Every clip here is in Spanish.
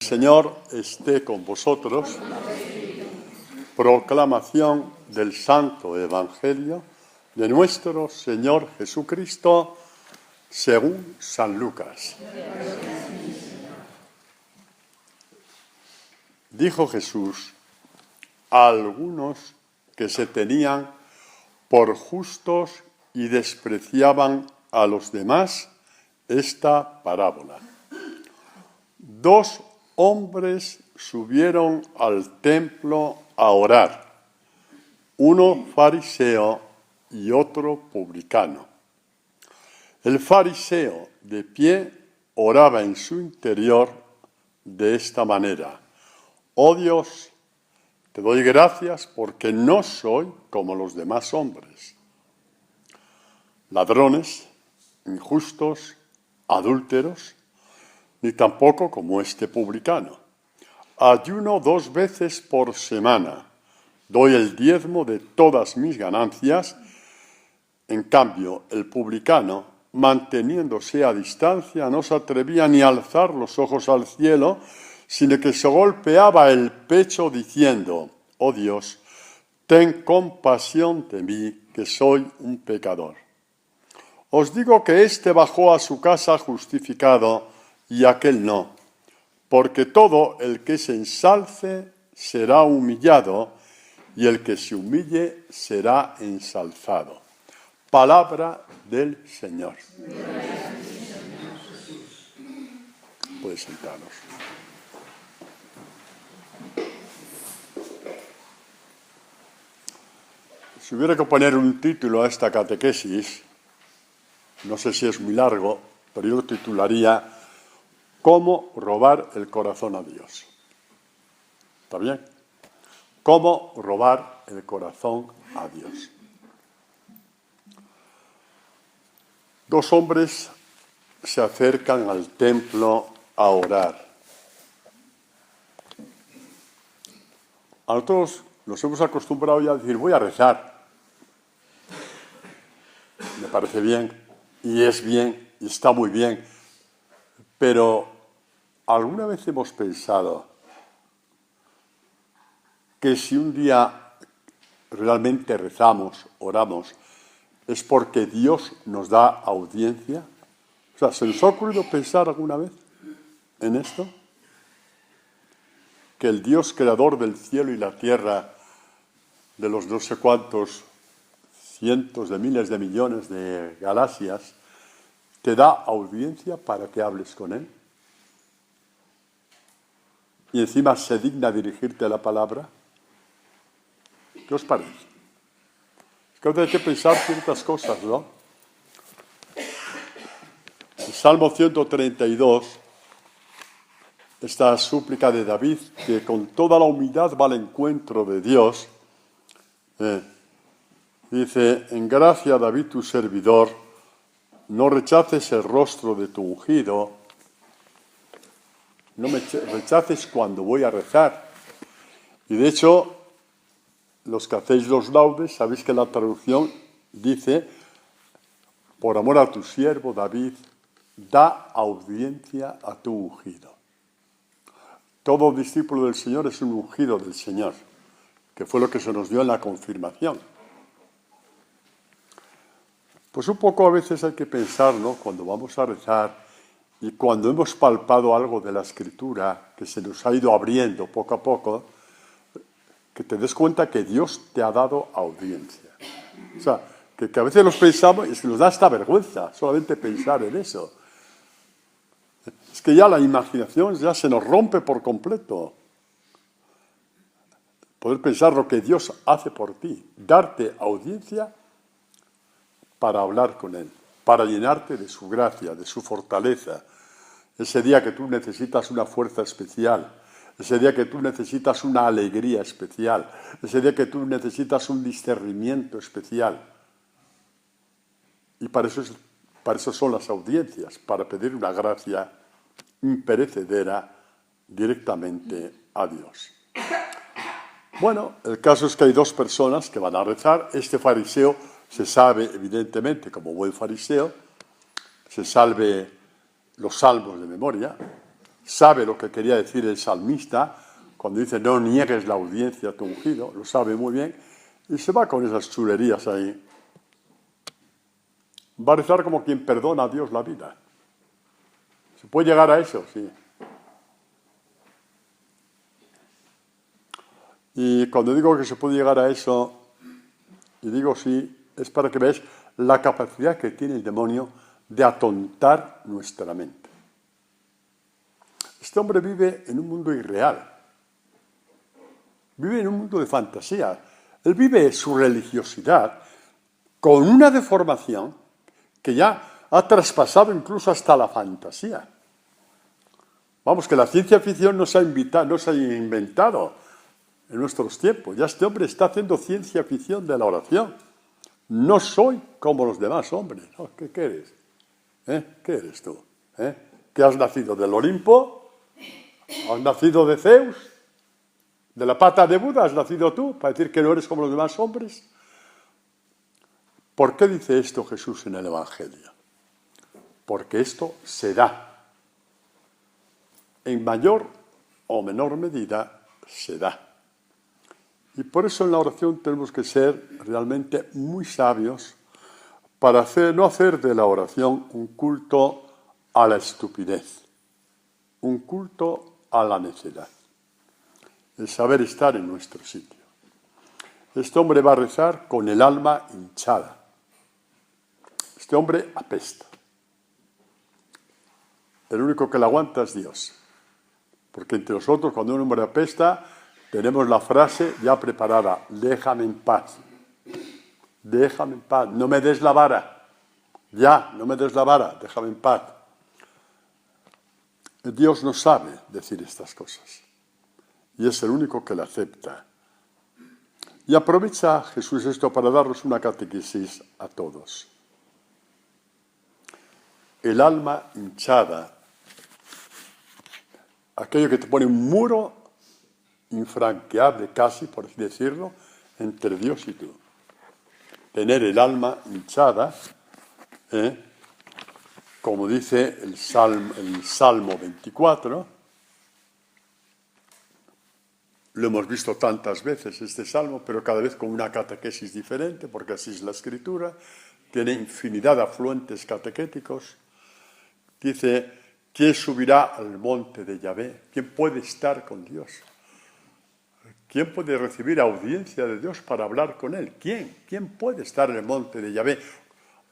Señor esté con vosotros. Proclamación del Santo Evangelio de nuestro Señor Jesucristo según San Lucas. Dijo Jesús a algunos que se tenían por justos y despreciaban a los demás esta parábola. Dos hombres subieron al templo a orar, uno fariseo y otro publicano. El fariseo, de pie, oraba en su interior de esta manera: «Oh Dios, te doy gracias porque no soy como los demás hombres, ladrones, injustos, adúlteros, ni tampoco como este publicano. Ayuno 2 veces por semana, doy el diezmo de todas mis ganancias». En cambio, el publicano, manteniéndose a distancia, no se atrevía ni a alzar los ojos al cielo, sino que se golpeaba el pecho diciendo: «Oh Dios, ten compasión de mí, que soy un pecador». Os digo que éste bajó a su casa justificado y aquel no, porque todo el que se ensalce será humillado, y el que se humille será ensalzado. Palabra del Señor. Puedes sentaros. Si hubiera que poner un título a esta catequesis, no sé si es muy largo, pero yo lo titularía «Cómo robar el corazón a Dios». ¿Está bien? ¿Cómo robar el corazón a Dios? Dos hombres se acercan al templo a orar. A nosotros nos hemos acostumbrado ya a decir: «Voy a rezar». Me parece bien, y es bien, y está muy bien. Pero ¿alguna vez hemos pensado que si un día realmente rezamos, oramos, es porque Dios nos da audiencia? O sea, ¿se nos ha ocurrido pensar alguna vez en esto? Que el Dios creador del cielo y la tierra, de los no sé cuántos cientos de miles de millones de galaxias, te da audiencia para que hables con Él. Y encima se digna dirigirte la palabra. ¿Qué os parece? Es que hay que pensar ciertas cosas, ¿no? El Salmo 132, esta súplica de David, que con toda la humildad va al encuentro de Dios, dice: «En gracia, David, tu servidor, no rechaces el rostro de tu ungido». No me rechaces cuando voy a rezar. Y de hecho, los que hacéis los laudes, sabéis que la traducción dice: «Por amor a tu siervo David, da audiencia a tu ungido». Todo discípulo del Señor es un ungido del Señor, que fue lo que se nos dio en la confirmación. Pues un poco a veces hay que pensar, ¿no?, cuando vamos a rezar y cuando hemos palpado algo de la Escritura que se nos ha ido abriendo poco a poco, que te des cuenta que Dios te ha dado audiencia. O sea, que a veces los pensamos y es que nos da esta vergüenza solamente pensar en eso. Es que ya la imaginación ya se nos rompe por completo. Poder pensar lo que Dios hace por ti, darte audiencia para hablar con Él, para llenarte de su gracia, de su fortaleza. Ese día que tú necesitas una fuerza especial, ese día que tú necesitas una alegría especial, ese día que tú necesitas un discernimiento especial. Y para eso son las audiencias, para pedir una gracia imperecedera directamente a Dios. Bueno, el caso es que hay dos personas que van a rezar. Este fariseo se sabe, evidentemente, como buen fariseo, se sabe los salmos de memoria, sabe lo que quería decir el salmista cuando dice no niegues la audiencia a tu ungido, lo sabe muy bien, y se va con esas chulerías ahí. Va a rezar como quien perdona a Dios la vida. ¿Se puede llegar a eso? Sí. Y cuando digo que se puede llegar a eso, y digo sí, es para que veáis la capacidad que tiene el demonio de atontar nuestra mente. Este hombre vive en un mundo irreal. Vive en un mundo de fantasía. Él vive su religiosidad con una deformación que ya ha traspasado incluso hasta la fantasía. Vamos, que la ciencia ficción no se ha inventado en nuestros tiempos. Ya este hombre está haciendo ciencia ficción de la oración. No soy como los demás hombres. ¿No? ¿Qué eres? ¿Qué eres tú? ¿Que has nacido del Olimpo? ¿Has nacido de Zeus? ¿De la pata de Buda has nacido tú? ¿Para decir que no eres como los demás hombres? ¿Por qué dice esto Jesús en el Evangelio? Porque esto se da. En mayor o menor medida se da. Y por eso en la oración tenemos que ser realmente muy sabios para no hacer de la oración un culto a la estupidez, un culto a la necedad, el saber estar en nuestro sitio. Este hombre va a rezar con el alma hinchada. Este hombre apesta. El único que le aguanta es Dios. Porque entre nosotros, cuando un hombre apesta, tenemos la frase ya preparada: déjame en paz. Déjame en paz. No me des la vara. Ya, no me des la vara. Déjame en paz. Dios no sabe decir estas cosas. Y es el único que la acepta. Y aprovecha Jesús esto para darnos una catequesis a todos. El alma hinchada, aquello que te pone un muro infranqueable casi, por así decirlo, entre Dios y tú. Tener el alma hinchada, como dice el Salmo 24, lo hemos visto tantas veces este salmo, pero cada vez con una catequesis diferente, porque así es la Escritura, tiene infinidad de afluentes catequéticos. Dice: ¿quién subirá al monte de Yahvé? ¿Quién puede estar con Dios? ¿Quién puede recibir audiencia de Dios para hablar con él? ¿Quién? ¿Quién puede estar en el monte de Yahvé?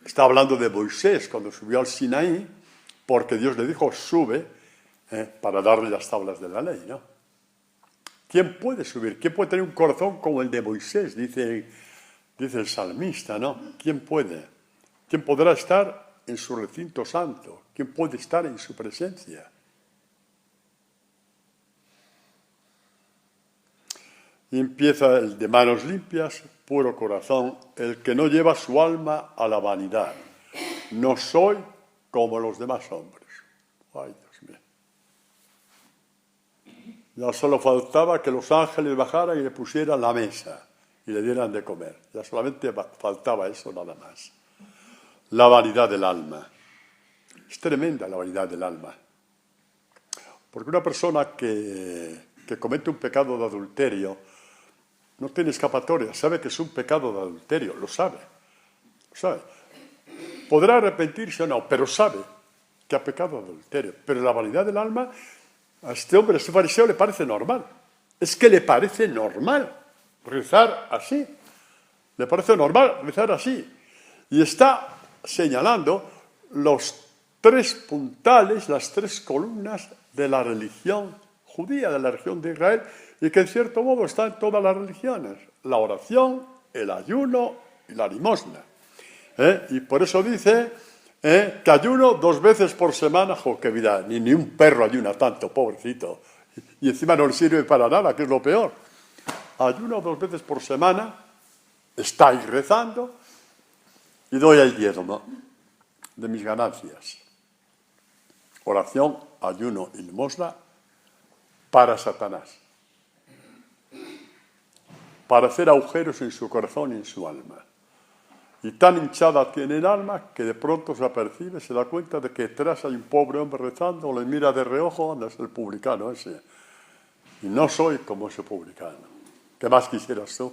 Está hablando de Moisés cuando subió al Sinaí, porque Dios le dijo: sube, para darle las tablas de la ley, ¿no? ¿Quién puede subir? ¿Quién puede tener un corazón como el de Moisés? Dice el salmista, ¿no? ¿Quién puede? ¿Quién podrá estar en su recinto santo? ¿Quién puede estar en su presencia? Y empieza el de manos limpias, puro corazón, el que no lleva su alma a la vanidad. No soy como los demás hombres. Ay, Dios mío. Ya solo faltaba que los ángeles bajaran y le pusieran la mesa y le dieran de comer. Ya solamente faltaba eso, nada más. La vanidad del alma. Es tremenda la vanidad del alma. Porque una persona que comete un pecado de adulterio no tiene escapatoria, sabe que es un pecado de adulterio, lo sabe. Podrá arrepentirse o no, pero sabe que ha pecado de adulterio. Pero la vanidad del alma, a este hombre, a este fariseo, le parece normal. Es que le parece normal rezar así. Le parece normal rezar así. Y está señalando los tres puntales, las tres columnas de la religión judía, de la religión de Israel, y que en cierto modo está en todas las religiones: la oración, el ayuno y la limosna. Y por eso dice que ayuno 2 veces por semana. ¡Jo, qué vida! Ni un perro ayuna tanto, pobrecito. Y encima no le sirve para nada, que es lo peor. Ayuno 2 veces por semana, estáis rezando, y doy el diezmo de mis ganancias. Oración, ayuno y limosna para Satanás. Para hacer agujeros en su corazón y en su alma. Y tan hinchada tiene el alma que de pronto se apercibe, se da cuenta de que detrás hay un pobre hombre rezando, le mira de reojo, anda, es el publicano ese. Y no soy como ese publicano. ¿Qué más quisieras tú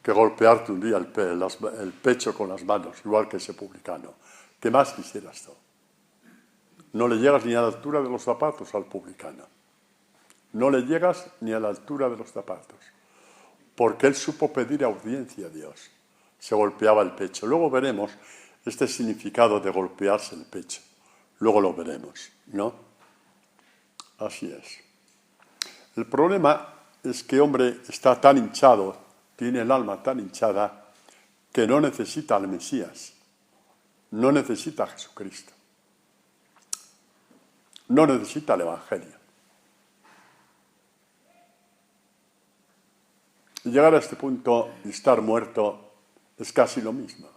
que golpearte un día el pecho con las manos, igual que ese publicano? ¿Qué más quisieras tú? No le llegas ni a la altura de los zapatos al publicano. No le llegas ni a la altura de los zapatos. Porque él supo pedir audiencia a Dios. Se golpeaba el pecho. Luego veremos este significado de golpearse el pecho. Luego lo veremos, ¿no? Así es. El problema es que hombre está tan hinchado, tiene el alma tan hinchada, que no necesita al Mesías. No necesita a Jesucristo. No necesita el Evangelio. Y llegar a este punto y estar muerto es casi lo mismo.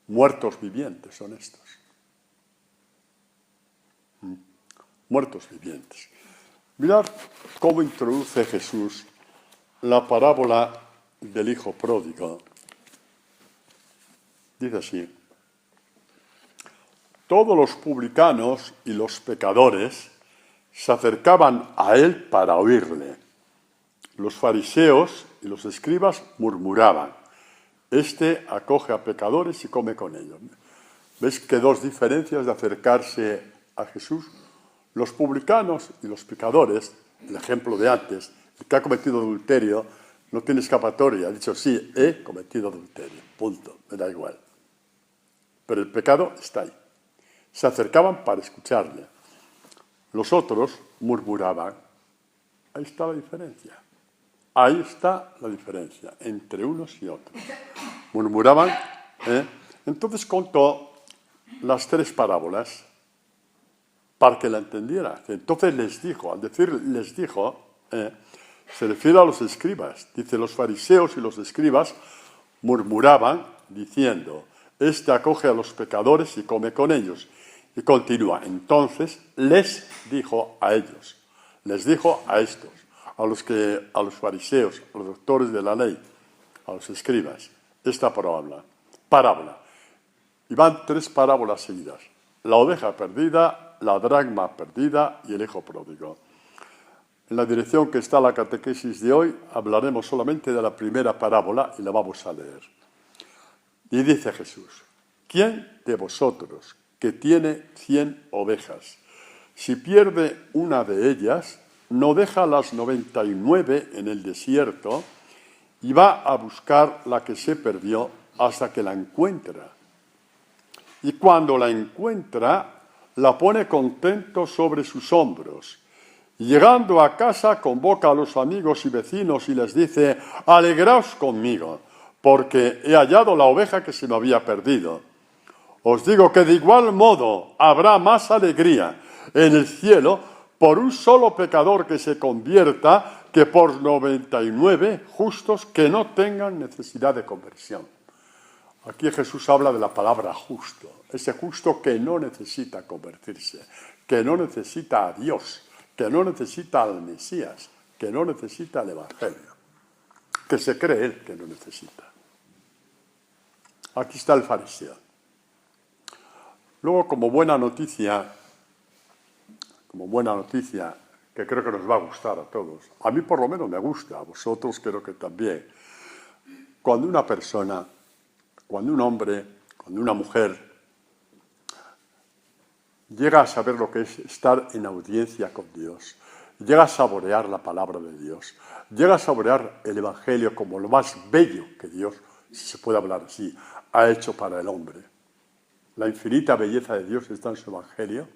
Muertos vivientes son estos. Muertos vivientes. Mirad cómo introduce Jesús la parábola del hijo pródigo. Dice así: todos los publicanos y los pecadores se acercaban a él para oírle. Los fariseos y los escribas murmuraban: este acoge a pecadores y come con ellos. ¿Ves que dos diferencias de acercarse a Jesús? Los publicanos y los pecadores, el ejemplo de antes, el que ha cometido adulterio no tiene escapatoria. Ha dicho, sí, he cometido adulterio, punto, me da igual. Pero el pecado está ahí. Se acercaban para escucharle. Los otros murmuraban. Ahí está la diferencia. Ahí está la diferencia entre unos y otros. Murmuraban. Entonces contó las tres parábolas para que la entendiera. Entonces les dijo, al decir les dijo, se refiere a los escribas. Dice, los fariseos y los escribas murmuraban diciendo, este acoge a los pecadores y come con ellos. Y continúa, entonces les dijo a ellos, les dijo a estos, a los fariseos, a los doctores de la ley, a los escribas, esta parábola. Y van tres parábolas seguidas. La oveja perdida, la dracma perdida y el hijo pródigo. En la dirección que está la catequesis de hoy, hablaremos solamente de la primera parábola y la vamos a leer. Y dice Jesús, ¿quién de vosotros que tiene 100 ovejas, si pierde una de ellas, no deja las 99 en el desierto y va a buscar la que se perdió hasta que la encuentra? Y cuando la encuentra, la pone contento sobre sus hombros. Y llegando a casa, convoca a los amigos y vecinos y les dice, alegraos conmigo, porque he hallado la oveja que se me había perdido. Os digo que de igual modo habrá más alegría en el cielo por un solo pecador que se convierta que por 99 justos que no tengan necesidad de conversión. Aquí Jesús habla de la palabra justo, ese justo que no necesita convertirse, que no necesita a Dios, que no necesita al Mesías, que no necesita el Evangelio, que se cree él que no necesita. Aquí está el fariseo. Luego, como buena noticia, que creo que nos va a gustar a todos, a mí por lo menos me gusta, a vosotros creo que también, cuando una persona, cuando un hombre, cuando una mujer llega a saber lo que es estar en audiencia con Dios, llega a saborear la palabra de Dios, llega a saborear el Evangelio como lo más bello que Dios, si se puede hablar así, ha hecho para el hombre. La infinita belleza de Dios está en su Evangelio.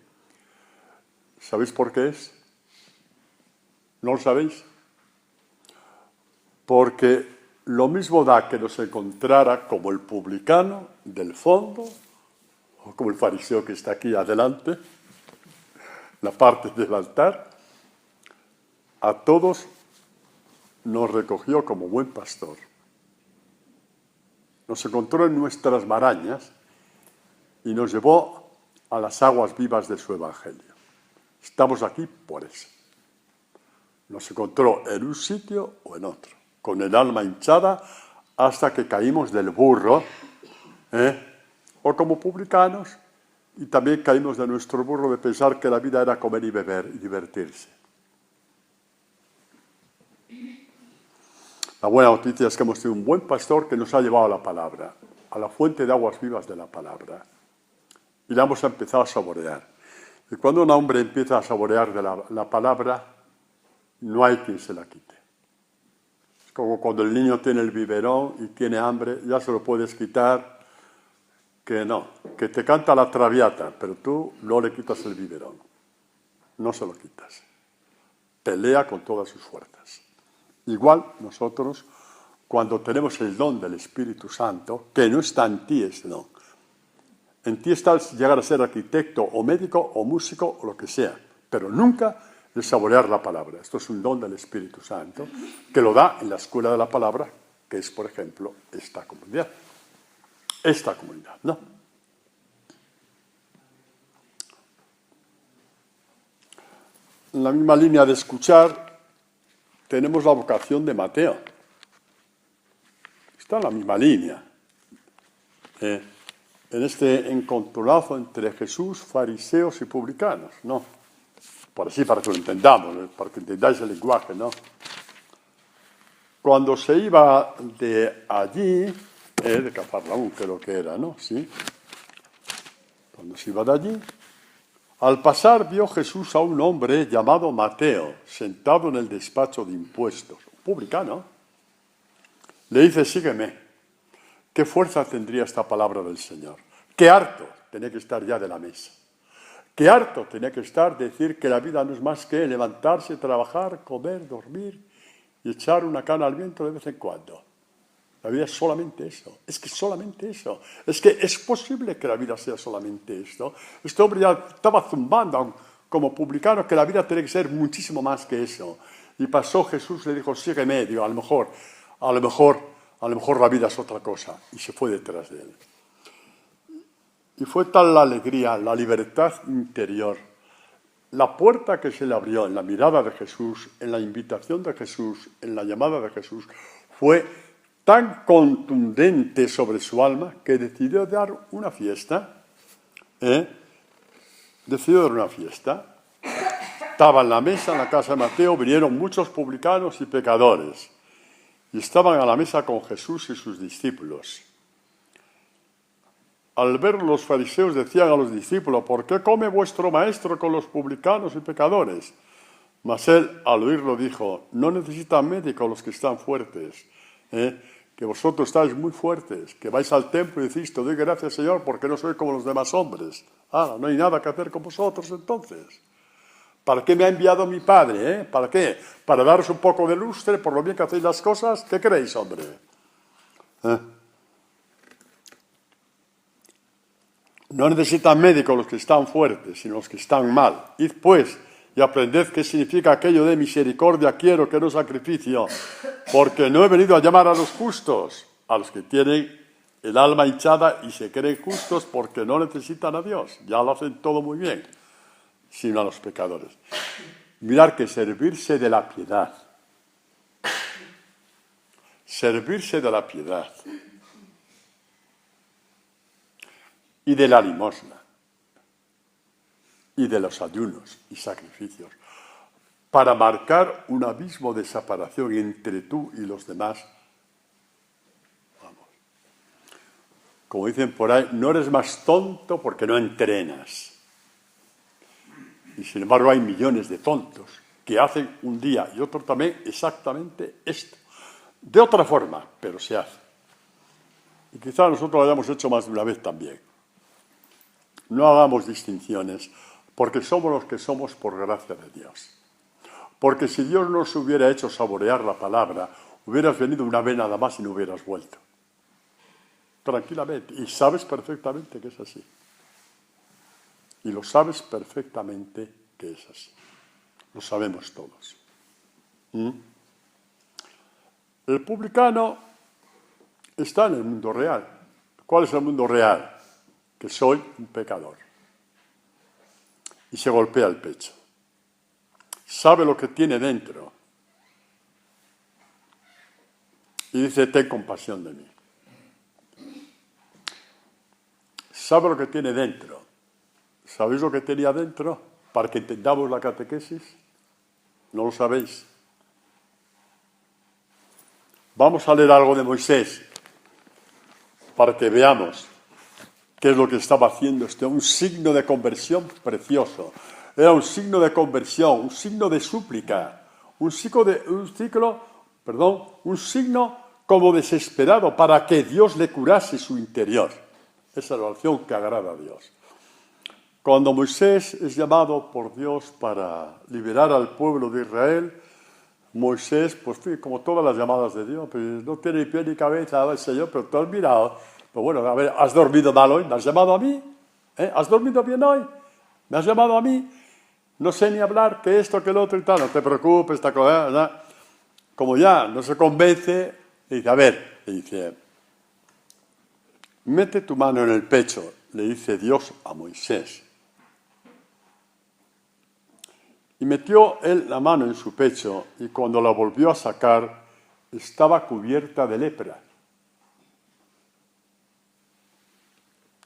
¿Sabéis por qué es? ¿No lo sabéis? Porque lo mismo da que nos encontrara como el publicano del fondo, o como el fariseo que está aquí adelante, la parte del altar, a todos nos recogió como buen pastor. Nos encontró en nuestras marañas y nos llevó a las aguas vivas de su Evangelio. Estamos aquí por eso. Nos encontró en un sitio o en otro, con el alma hinchada hasta que caímos del burro, o como publicanos, y también caímos de nuestro burro de pensar que la vida era comer y beber y divertirse. La buena noticia es que hemos tenido un buen pastor que nos ha llevado a la palabra, a la fuente de aguas vivas de la palabra, y la hemos empezado a saborear. Y cuando un hombre empieza a saborear de la palabra, no hay quien se la quite. Es como cuando el niño tiene el biberón y tiene hambre, ya se lo puedes quitar, que no, que te canta la traviata, pero tú no le quitas el biberón, no se lo quitas. Pelea con todas sus fuerzas. Igual nosotros, cuando tenemos el don del Espíritu Santo, que no está en ti ese don. En ti está llegar a ser arquitecto o médico o músico o lo que sea, pero nunca el saborear la palabra. Esto es un don del Espíritu Santo que lo da en la escuela de la palabra, que es, por ejemplo, esta comunidad. Esta comunidad, ¿no? En la misma línea de escuchar, tenemos la vocación de Mateo. Está en la misma línea. En este encontronazo entre Jesús, fariseos y publicanos, ¿no? Por así, para que lo entendamos, para que entendáis el lenguaje, ¿no? Cuando se iba de allí, de Cafarnaúm creo que era, ¿no? Sí. Cuando se iba de allí, al pasar vio Jesús a un hombre llamado Mateo, sentado en el despacho de impuestos, publicano. Le dice, sígueme. ¿Qué fuerza tendría esta palabra del Señor? Qué harto tenía que estar ya de la mesa. Qué harto tenía que estar decir que la vida no es más que levantarse, trabajar, comer, dormir y echar una cana al viento de vez en cuando. La vida es solamente eso. Es que solamente eso. Es que es posible que la vida sea solamente esto. Este hombre ya estaba zumbando como publicano que la vida tiene que ser muchísimo más que eso. Y pasó Jesús, le dijo, sígueme. Digo, a lo mejor la vida es otra cosa. Y se fue detrás de él. Y fue tal la alegría, la libertad interior, la puerta que se le abrió en la mirada de Jesús, en la invitación de Jesús, en la llamada de Jesús, fue tan contundente sobre su alma que decidió dar una fiesta. Decidió dar una fiesta. Estaba en la mesa, en la casa de Mateo, vinieron muchos publicanos y pecadores. Y estaban a la mesa con Jesús y sus discípulos. Al ver los fariseos decían a los discípulos, ¿por qué come vuestro maestro con los publicanos y pecadores? Mas él, al oírlo, dijo, no necesitan médicos los que están fuertes, que vosotros estáis muy fuertes, que vais al templo y decís, te doy gracias, Señor, porque no soy como los demás hombres. No hay nada que hacer con vosotros, entonces. ¿Para qué me ha enviado mi Padre? ¿Para qué? ¿Para daros un poco de lustre por lo bien que hacéis las cosas? ¿Qué creéis, hombre? No necesitan médicos los que están fuertes, sino los que están mal. Id pues y aprended qué significa aquello de misericordia quiero, que no sacrificio, porque no he venido a llamar a los justos, a los que tienen el alma hinchada y se creen justos porque no necesitan a Dios, ya lo hacen todo muy bien, sino a los pecadores. Mirad que servirse de la piedad, y de la limosna, y de los ayunos y sacrificios, para marcar un abismo de separación entre tú y los demás. Vamos. Como dicen por ahí, no eres más tonto porque no entrenas. Y sin embargo hay millones de tontos que hacen un día y otro también exactamente esto. De otra forma, pero se hace. Y quizá nosotros lo hayamos hecho más de una vez también. No hagamos distinciones, porque somos los que somos por gracia de Dios. Porque si Dios nos hubiera hecho saborear la palabra, hubieras venido una vez nada más y no hubieras vuelto. Tranquilamente. Y sabes perfectamente que es así. Y lo sabes perfectamente que es así. Lo sabemos todos. El publicano está en el mundo real. ¿Cuál es el mundo real? Que soy un pecador. Y se golpea el pecho. Sabe lo que tiene dentro. y dice, ten compasión de mí. ¿Sabe lo que tiene dentro? ¿Sabéis lo que tenía dentro? Para que entendamos la catequesis. ¿No lo sabéis? Vamos a leer algo de Moisés para que veamos qué es lo que estaba haciendo un signo de conversión precioso. Era un signo de conversión, un signo de súplica, un signo como desesperado para que Dios le curase su interior. Esa es la oración que agrada a Dios. Cuando Moisés es llamado por Dios para liberar al pueblo de Israel, Moisés, pues como todas las llamadas de Dios, pues no tiene ni pie ni cabeza, el Señor, pero tú has mirado. Pues bueno, a ver, ¿has dormido mal hoy? ¿Me has llamado a mí? ¿Has dormido bien hoy? ¿Me has llamado a mí? No sé ni hablar, que esto, que lo otro y tal. No te preocupes, esta cosa, ¿verdad? Como ya no se convence, le dice, a ver, le dice, mete tu mano en el pecho, le dice Dios a Moisés. Y metió él la mano en su pecho y cuando la volvió a sacar estaba cubierta de lepra.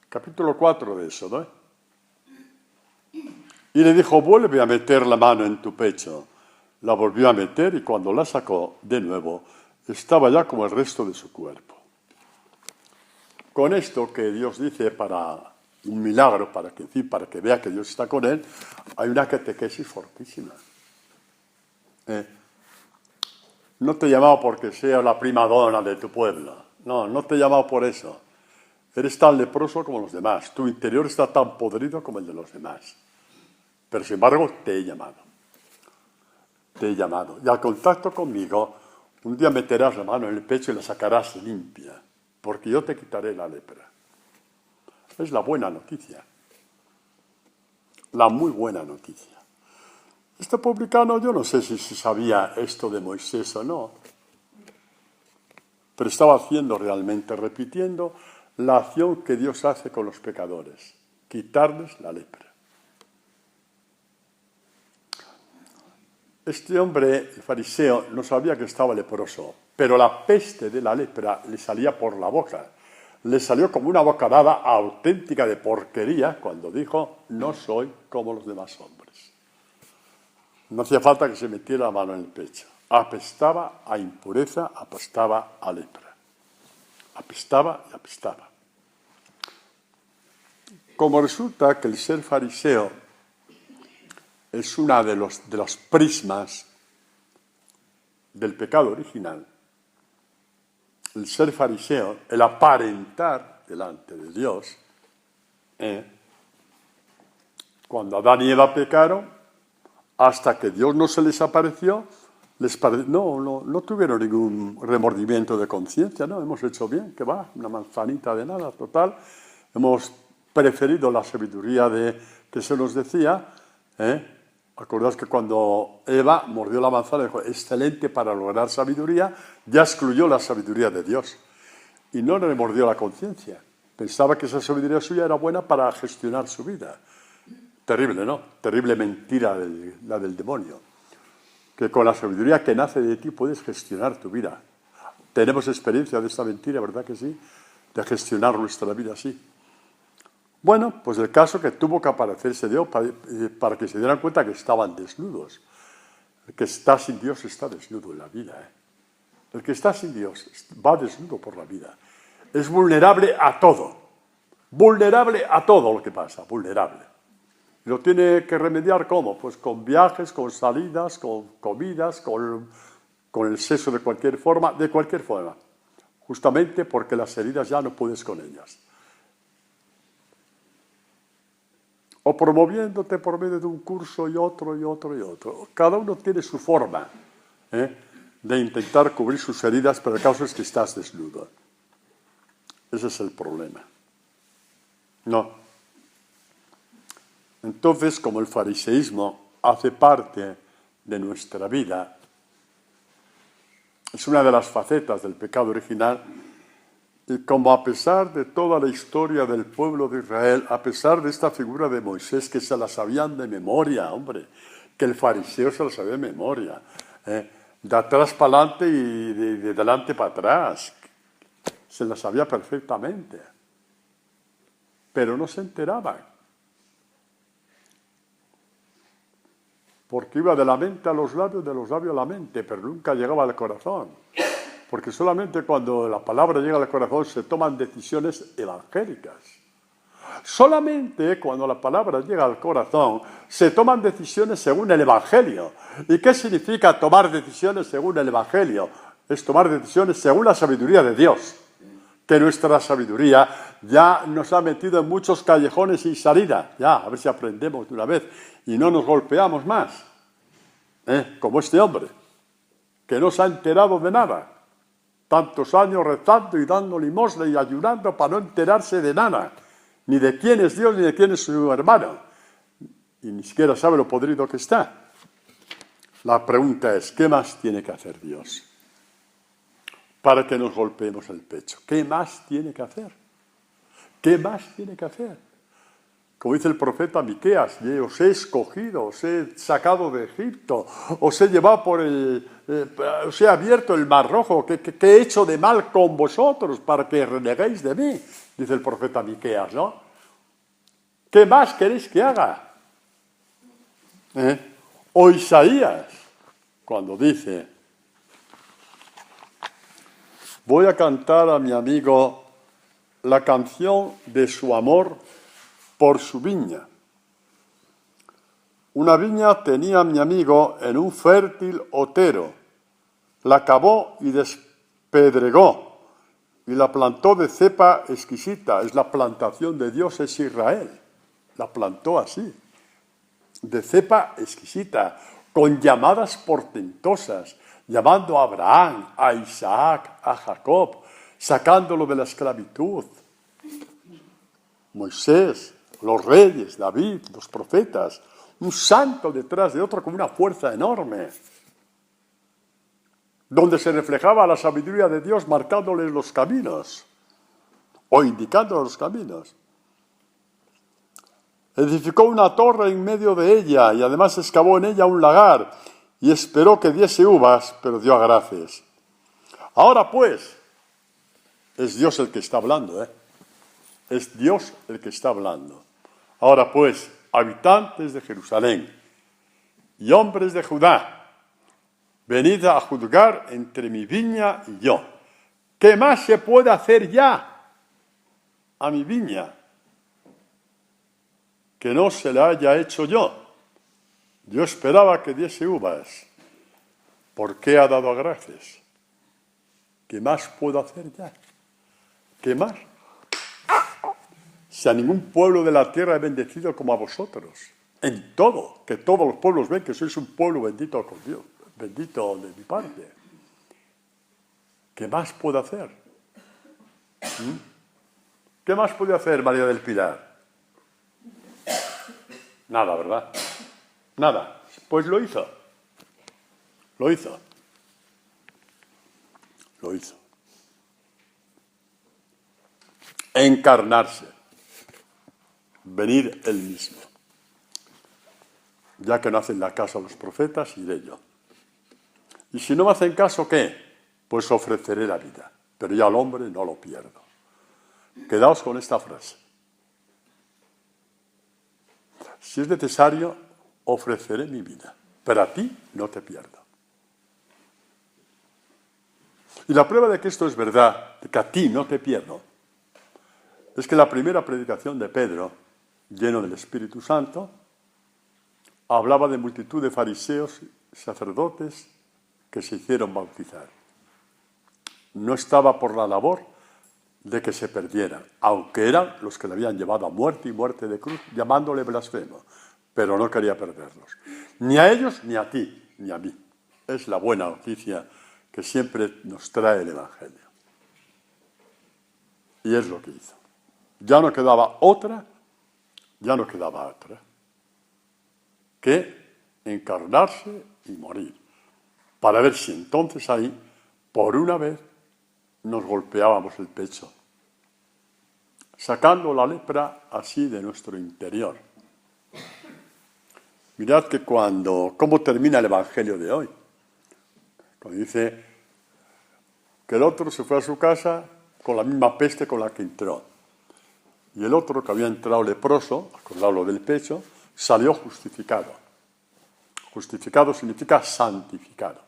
Capítulo 4 de eso, ¿no? Y le dijo, vuelve a meter la mano en tu pecho. La volvió a meter y cuando la sacó de nuevo estaba ya como el resto de su cuerpo. Con esto que Dios dice para un milagro, para que vea que Dios está con él, hay una catequesis fortísima. No te he llamado porque sea la prima donna de tu pueblo. No te he llamado por eso. Eres tan leproso como los demás. Tu interior está tan podrido como el de los demás. Pero sin embargo te he llamado. Te he llamado. Y al contacto conmigo, un día meterás la mano en el pecho y la sacarás limpia. Porque yo te quitaré la lepra. Es la buena noticia. La muy buena noticia. Este publicano, yo no sé si sabía esto de Moisés o no, pero estaba haciendo realmente, repitiendo la acción que Dios hace con los pecadores, quitarles la lepra. Este hombre, el fariseo, no sabía que estaba leproso, pero la peste de la lepra le salía por la boca. Le salió como una bocanada auténtica de porquería cuando dijo, no soy como los demás hombres. No hacía falta que se metiera la mano en el pecho. Apestaba a impureza, apestaba a lepra. Apestaba y apestaba. Como resulta que el ser fariseo es una de los prismas del pecado original, el ser fariseo, el aparentar delante de Dios, cuando Adán y Eva pecaron, hasta que Dios no se les apareció, no tuvieron ningún remordimiento de conciencia, ¿no? Hemos hecho bien, que va, una manzanita de nada, total. Hemos preferido la sabiduría que se nos decía, Acordás que cuando Eva mordió la manzana, dijo, excelente para lograr sabiduría, ya excluyó la sabiduría de Dios. Y no le mordió la conciencia. Pensaba que esa sabiduría suya era buena para gestionar su vida. Terrible, ¿no? Terrible mentira la del demonio. Que con la sabiduría que nace de ti puedes gestionar tu vida. Tenemos experiencia de esta mentira, ¿verdad que sí? De gestionar nuestra vida así. Bueno, pues el caso que tuvo que aparecerse Dios para que se dieran cuenta que estaban desnudos. El que está sin Dios está desnudo en la vida. El que está sin Dios va desnudo por la vida. Es vulnerable a todo. Vulnerable a todo lo que pasa, vulnerable. Y lo tiene que remediar ¿cómo? Pues con viajes, con salidas, con comidas, con el sexo de cualquier forma. Justamente porque las heridas ya no puedes con ellas. O promoviéndote por medio de un curso y otro y otro y otro. Cada uno tiene su forma de intentar cubrir sus heridas, pero el caso es que estás desnudo. Ese es el problema. No. Entonces, como el fariseísmo hace parte de nuestra vida, es una de las facetas del pecado original, y como a pesar de toda la historia del pueblo de Israel, a pesar de esta figura de Moisés que se la sabían de memoria, hombre, que el fariseo se la sabía de memoria, de atrás para adelante y de delante para atrás. Se las sabía perfectamente. Pero no se enteraban. Porque iba de la mente a los labios, de los labios a la mente, pero nunca llegaba al corazón. Porque solamente cuando la palabra llega al corazón se toman decisiones evangélicas. Solamente cuando la palabra llega al corazón se toman decisiones según el Evangelio. ¿Y qué significa tomar decisiones según el Evangelio? Es tomar decisiones según la sabiduría de Dios. Que nuestra sabiduría ya nos ha metido en muchos callejones sin salida. Ya, a ver si aprendemos de una vez y no nos golpeamos más. Como este hombre, que no se ha enterado de nada. Tantos años rezando y dando limosna y ayunando para no enterarse de nada. Ni de quién es Dios, ni de quién es su hermano. Y ni siquiera sabe lo podrido que está. La pregunta es, ¿qué más tiene que hacer Dios para que nos golpeemos el pecho? ¿Qué más tiene que hacer? ¿Qué más tiene que hacer? Como dice el profeta Miqueas, os he escogido, os he sacado de Egipto, os he llevado os he abierto el mar rojo, ¿qué he hecho de mal con vosotros para que reneguéis de mí? Dice el profeta Miqueas, ¿no? ¿Qué más queréis que haga? O Isaías, cuando dice, voy a cantar a mi amigo la canción de su amor por su viña. Una viña tenía mi amigo en un fértil otero. La cavó y despedregó y la plantó de cepa exquisita. Es la plantación de Dios, es Israel. La plantó así, de cepa exquisita, con llamadas portentosas, llamando a Abraham, a Isaac, a Jacob, sacándolo de la esclavitud. Moisés, los reyes, David, los profetas, un santo detrás de otro con una fuerza enorme, donde se reflejaba la sabiduría de Dios marcándoles los caminos o indicándoles los caminos. Edificó una torre en medio de ella y además excavó en ella un lagar y esperó que diese uvas, pero dio agraces. Ahora pues, es Dios el que está hablando, Es Dios el que está hablando. Ahora pues, habitantes de Jerusalén y hombres de Judá, venid a juzgar entre mi viña y yo. ¿Qué más se puede hacer ya a mi viña que no se la haya hecho yo? Yo esperaba que diese uvas. ¿Por qué ha dado agraces? ¿Qué más puedo hacer ya? ¿Qué más? Si a ningún pueblo de la tierra he bendecido como a vosotros, en todo, que todos los pueblos ven que sois un pueblo bendito con Dios, bendito de mi parte. ¿Qué más puedo hacer? ¿Qué más puede hacer María del Pilar? Nada, ¿verdad? Nada. Pues lo hizo. Lo hizo. Lo hizo. Encarnarse. Venir él mismo. Ya que no hacen la caso a los profetas, iré yo. Y si no me hacen caso, ¿qué? Pues ofreceré la vida. Pero yo al hombre no lo pierdo. Quedaos con esta frase. Si es necesario, ofreceré mi vida. Pero a ti no te pierdo. Y la prueba de que esto es verdad, de que a ti no te pierdo, es que la primera predicación de Pedro, lleno del Espíritu Santo, hablaba de multitud de fariseos y sacerdotes que se hicieron bautizar. No estaba por la labor de que se perdieran, aunque eran los que le habían llevado a muerte y muerte de cruz, llamándole blasfemo, pero no quería perderlos. Ni a ellos, ni a ti, ni a mí. Es la buena noticia que siempre nos trae el Evangelio. Y es lo que hizo. Ya no quedaba otra que encarnarse y morir, para ver si entonces ahí, por una vez, nos golpeábamos el pecho, sacando la lepra así de nuestro interior. Mirad que cómo termina el Evangelio de hoy. Cuando dice que el otro se fue a su casa con la misma peste con la que entró. Y el otro, que había entrado leproso, acordaos del pecho, salió justificado. Justificado significa santificado.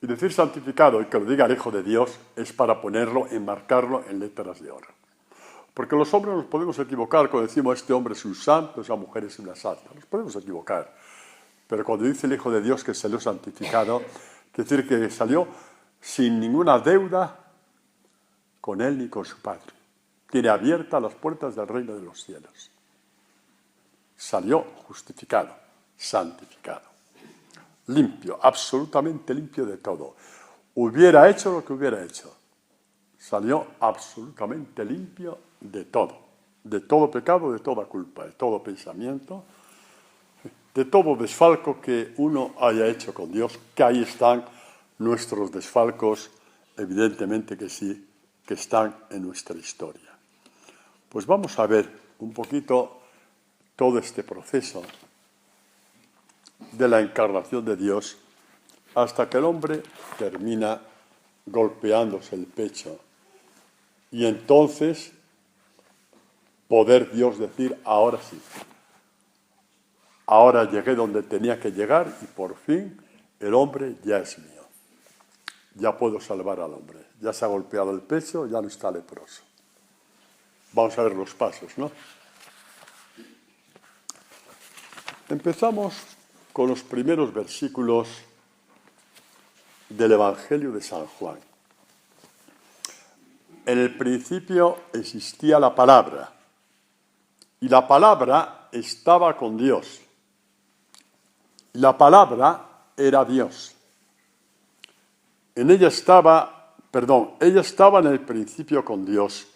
Y decir santificado y que lo diga el Hijo de Dios es para ponerlo, enmarcarlo en letras de oro. Porque los hombres nos podemos equivocar cuando decimos este hombre es un santo, esa mujer es una santa. Nos podemos equivocar. Pero cuando dice el Hijo de Dios que salió santificado, quiere decir que salió sin ninguna deuda con él ni con su Padre. Tiene abiertas las puertas del reino de los cielos. Salió justificado, santificado. Limpio, absolutamente limpio de todo. Hubiera hecho lo que hubiera hecho. Salió absolutamente limpio de todo pecado, de toda culpa, de todo pensamiento, de todo desfalco que uno haya hecho con Dios, que ahí están nuestros desfalcos, evidentemente que sí, que están en nuestra historia. Pues vamos a ver un poquito todo este proceso de la encarnación de Dios hasta que el hombre termina golpeándose el pecho y entonces poder Dios decir, ahora sí, ahora llegué donde tenía que llegar y por fin el hombre ya es mío, ya puedo salvar al hombre, ya se ha golpeado el pecho, ya no está leproso. Vamos a ver los pasos, ¿no? Empezamos con los primeros versículos del Evangelio de San Juan. En el principio existía la palabra, y la palabra estaba con Dios. Y la palabra era Dios. Ella estaba en el principio con Dios.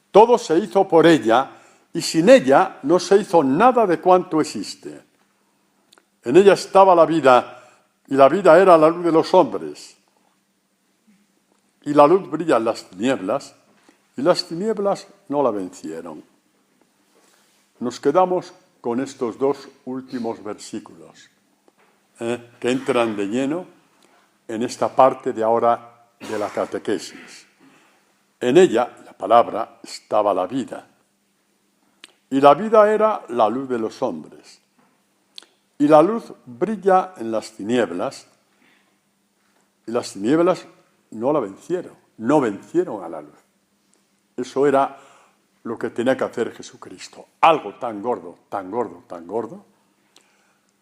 Todo se hizo por ella, y sin ella no se hizo nada de cuanto existe. En ella estaba la vida, y la vida era la luz de los hombres. Y la luz brilla en las tinieblas, y las tinieblas no la vencieron. Nos quedamos con estos dos últimos versículos, que entran de lleno en esta parte de ahora de la catequesis. En ella, la palabra, estaba la vida, y la vida era la luz de los hombres. Y la luz brilla en las tinieblas, y las tinieblas no la vencieron, no vencieron a la luz. Eso era lo que tenía que hacer Jesucristo. Algo tan gordo, tan gordo, tan gordo,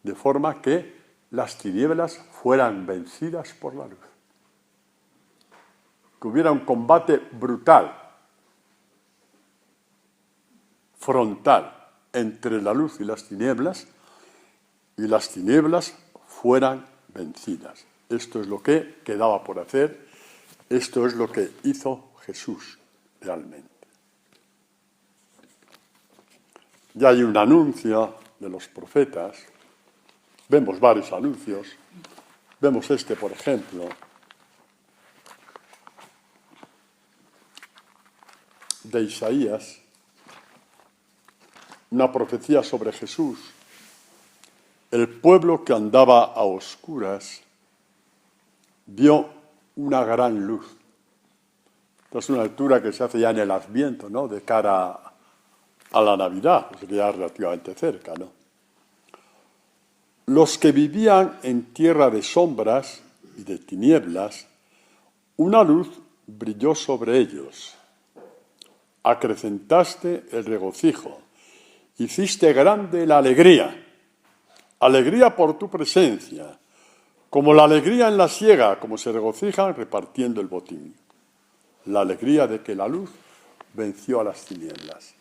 de forma que las tinieblas fueran vencidas por la luz. Que hubiera un combate brutal, frontal, entre la luz y las tinieblas fueran vencidas. Esto es lo que quedaba por hacer, esto es lo que hizo Jesús realmente. Ya hay un anuncio de los profetas, vemos varios anuncios, vemos este, por ejemplo, de Isaías, una profecía sobre Jesús. El pueblo que andaba a oscuras vio una gran luz. Esta es una lectura que se hace ya en el Adviento, ¿no? De cara a la Navidad, pues ya relativamente cerca, ¿no? Los que vivían en tierra de sombras y de tinieblas, una luz brilló sobre ellos. Acrecentaste el regocijo, hiciste grande la alegría. Alegría por tu presencia, como la alegría en la siega, como se regocijan repartiendo el botín. La alegría de que la luz venció a las tinieblas.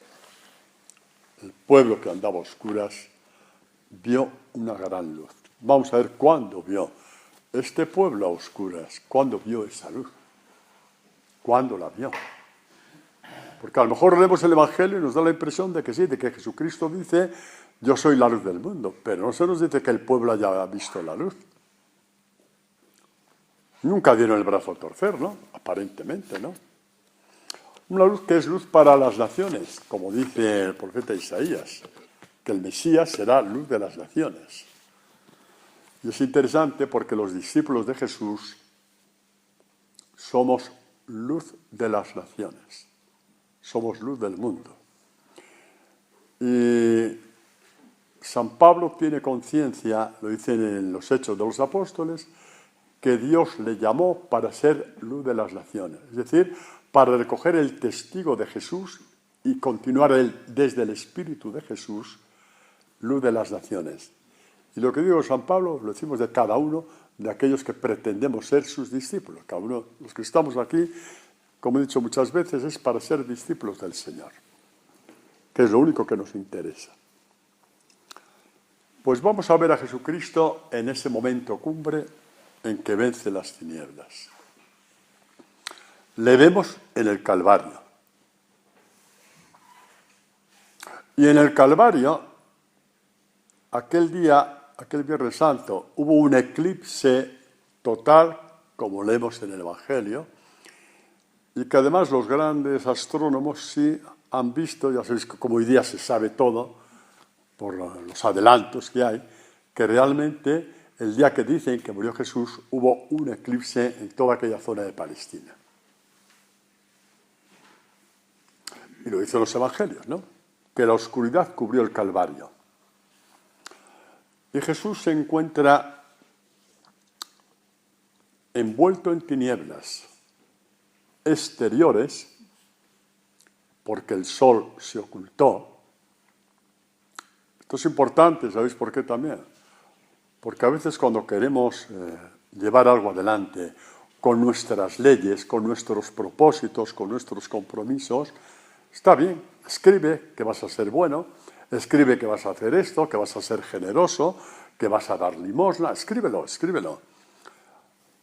El pueblo que andaba a oscuras vio una gran luz. Vamos a ver cuándo vio este pueblo a oscuras, cuándo vio esa luz, cuándo la vio. Porque a lo mejor leemos el Evangelio y nos da la impresión de que sí, de que Jesucristo dice, yo soy la luz del mundo, pero no se nos dice que el pueblo haya visto la luz. Nunca dieron el brazo a torcer, ¿no? Aparentemente, ¿no? Una luz que es luz para las naciones, como dice el profeta Isaías, que el Mesías será luz de las naciones. Y es interesante porque los discípulos de Jesús somos luz de las naciones, somos luz del mundo. Y San Pablo tiene conciencia, lo dicen en los Hechos de los Apóstoles, que Dios le llamó para ser luz de las naciones, es decir, para recoger el testigo de Jesús y continuar él desde el Espíritu de Jesús, luz de las naciones. Y lo que digo San Pablo lo decimos de cada uno de aquellos que pretendemos ser sus discípulos. Cada uno, los que estamos aquí, como he dicho muchas veces, es para ser discípulos del Señor, que es lo único que nos interesa. Pues vamos a ver a Jesucristo en ese momento cumbre en que vence las tinieblas. Le vemos en el Calvario. Y en el Calvario, aquel día, aquel Viernes Santo, hubo un eclipse total, como leemos en el Evangelio, y que además los grandes astrónomos sí han visto, ya sabéis que como hoy día se sabe todo, por los adelantos que hay, que realmente el día que dicen que murió Jesús hubo un eclipse en toda aquella zona de Palestina. Y lo dicen los evangelios, ¿no? Que la oscuridad cubrió el Calvario. Y Jesús se encuentra envuelto en tinieblas exteriores, porque el sol se ocultó. Esto es importante, ¿sabéis por qué también? Porque a veces cuando queremos llevar algo adelante con nuestras leyes, con nuestros propósitos, con nuestros compromisos, está bien, escribe que vas a ser bueno, escribe que vas a hacer esto, que vas a ser generoso, que vas a dar limosna, escríbelo, escríbelo.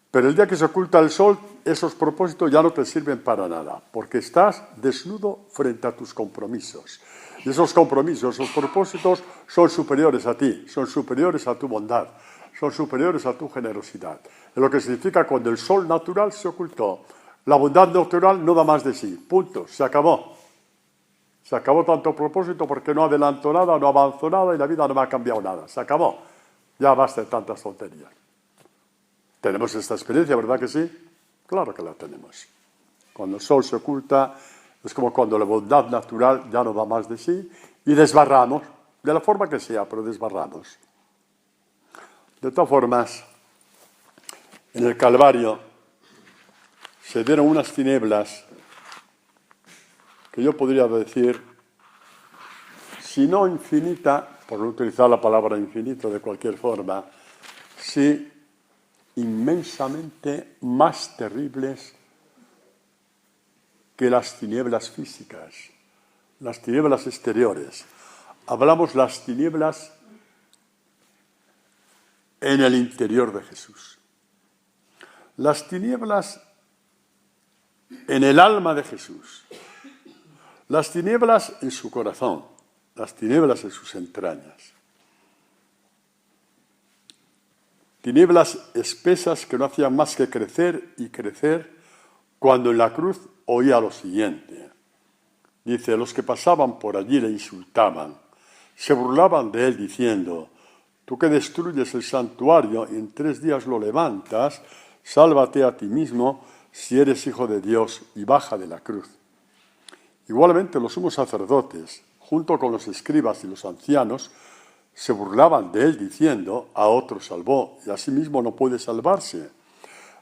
Pero el día que se oculta el sol, esos propósitos ya no te sirven para nada, porque estás desnudo frente a tus compromisos. Y esos compromisos, esos propósitos son superiores a ti, son superiores a tu bondad, son superiores a tu generosidad. Es lo que significa cuando el sol natural se ocultó. La bondad natural no da más de sí, punto, se acabó. Se acabó tanto propósito porque no adelanto nada, no avanzo nada y la vida no me ha cambiado nada. Se acabó. Ya basta de tantas tonterías. ¿Tenemos esta experiencia, verdad que sí? Claro que la tenemos. Cuando el sol se oculta, es como cuando la bondad natural ya no da más de sí y desbarramos, de la forma que sea, pero desbarramos. De todas formas, en el Calvario se dieron unas tinieblas que yo podría decir, si no infinita, por no utilizar la palabra infinito de cualquier forma, sí inmensamente más terribles que las tinieblas físicas, las tinieblas exteriores. Hablamos las tinieblas en el interior de Jesús. Las tinieblas en el alma de Jesús. Las tinieblas en su corazón, las tinieblas en sus entrañas. Tinieblas espesas que no hacían más que crecer y crecer cuando en la cruz oía lo siguiente. Dice, los que pasaban por allí le insultaban, se burlaban de él diciendo, tú que destruyes el santuario y en 3 días lo levantas, sálvate a ti mismo si eres hijo de Dios y baja de la cruz. Igualmente los sumos sacerdotes, junto con los escribas y los ancianos, se burlaban de él diciendo, a otro salvó y a sí mismo no puede salvarse.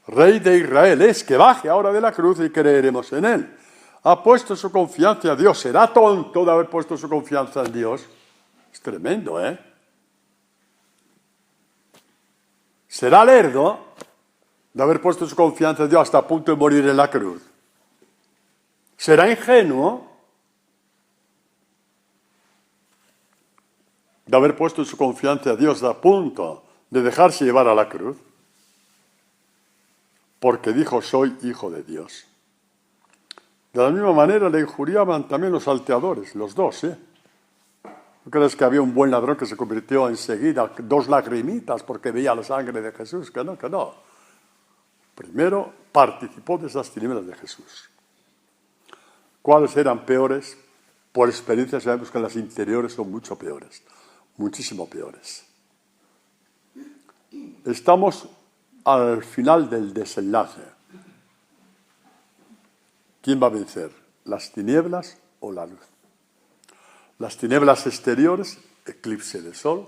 Rey de Israel es, que baje ahora de la cruz y creeremos en él. Ha puesto su confianza en Dios. ¿Será tonto de haber puesto su confianza en Dios? Es tremendo, ¿eh? ¿Será lerdo de haber puesto su confianza en Dios hasta a punto de morir en la cruz? ¿Será ingenuo de haber puesto su confianza en Dios a punto de dejarse llevar a la cruz? Porque dijo, soy hijo de Dios. De la misma manera le injuriaban también los salteadores, los dos, ¿eh? ¿No crees que había un buen ladrón que se convirtió enseguida 2 lagrimitas porque veía la sangre de Jesús? Que no, que no. Primero participó de esas tinieblas de Jesús. ¿Cuáles eran peores? Por experiencia sabemos que las interiores son mucho peores, muchísimo peores. Estamos al final del desenlace. ¿Quién va a vencer? ¿Las tinieblas o la luz? Las tinieblas exteriores, eclipse de sol.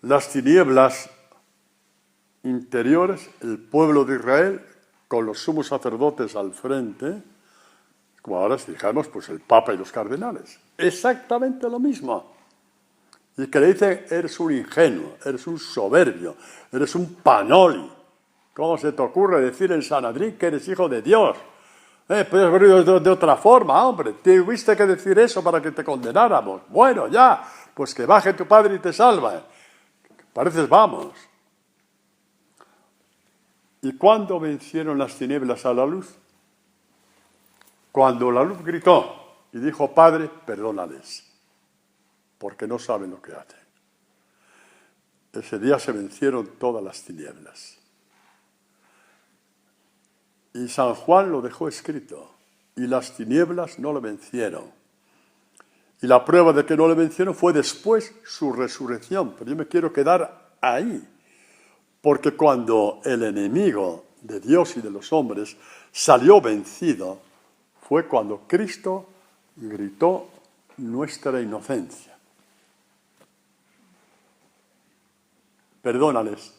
Las tinieblas interiores, el pueblo de Israel, con los sumos sacerdotes al frente, como ahora si dijéramos, pues el Papa y los cardenales. Exactamente lo mismo. Y que le dicen, eres un ingenuo, eres un soberbio, eres un panoli. ¿Cómo se te ocurre decir en Sanedrín que eres hijo de Dios? Puedes haber de otra forma, hombre. Tuviste que decir eso para que te condenáramos. Bueno, ya, pues que baje tu padre y te salva. Pareces vamos. ¿Y cuándo vencieron las tinieblas a la luz? Cuando la luz gritó y dijo, Padre, perdónales, porque no saben lo que hacen. Ese día se vencieron todas las tinieblas. Y San Juan lo dejó escrito, y las tinieblas no le vencieron. Y la prueba de que no le vencieron fue después su resurrección. Pero yo me quiero quedar ahí, porque cuando el enemigo de Dios y de los hombres salió vencido, fue cuando Cristo gritó nuestra inocencia. Perdónales,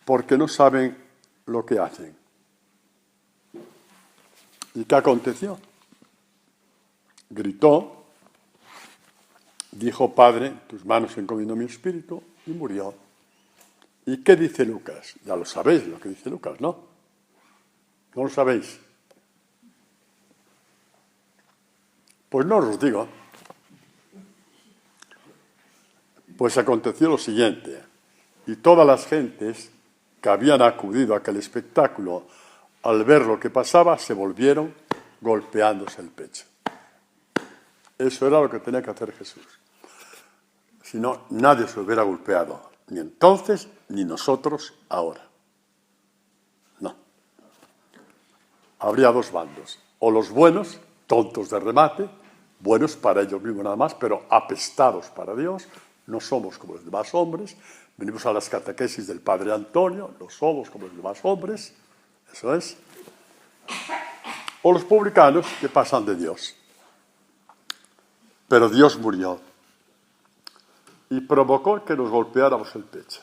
porque no saben lo que hacen. ¿Y qué aconteció? Gritó, dijo, Padre, tus manos encomiendo mi espíritu, y murió. ¿Y qué dice Lucas? Ya lo sabéis lo que dice Lucas, ¿no? ¿No lo sabéis? Pues no os lo digo. Pues aconteció lo siguiente, y todas las gentes que habían acudido a aquel espectáculo, al ver lo que pasaba, se volvieron golpeándose el pecho. Eso era lo que tenía que hacer Jesús. Si no, nadie se hubiera golpeado, ni entonces, ni nosotros ahora. No. Habría dos bandos, o los buenos, tontos de remate, buenos para ellos mismos nada más, pero apestados para Dios. No somos como los demás hombres. Venimos a las catequesis del Padre Antonio, no somos como los demás hombres. Eso es. O los publicanos que pasan de Dios. Pero Dios murió y provocó que nos golpeáramos el pecho.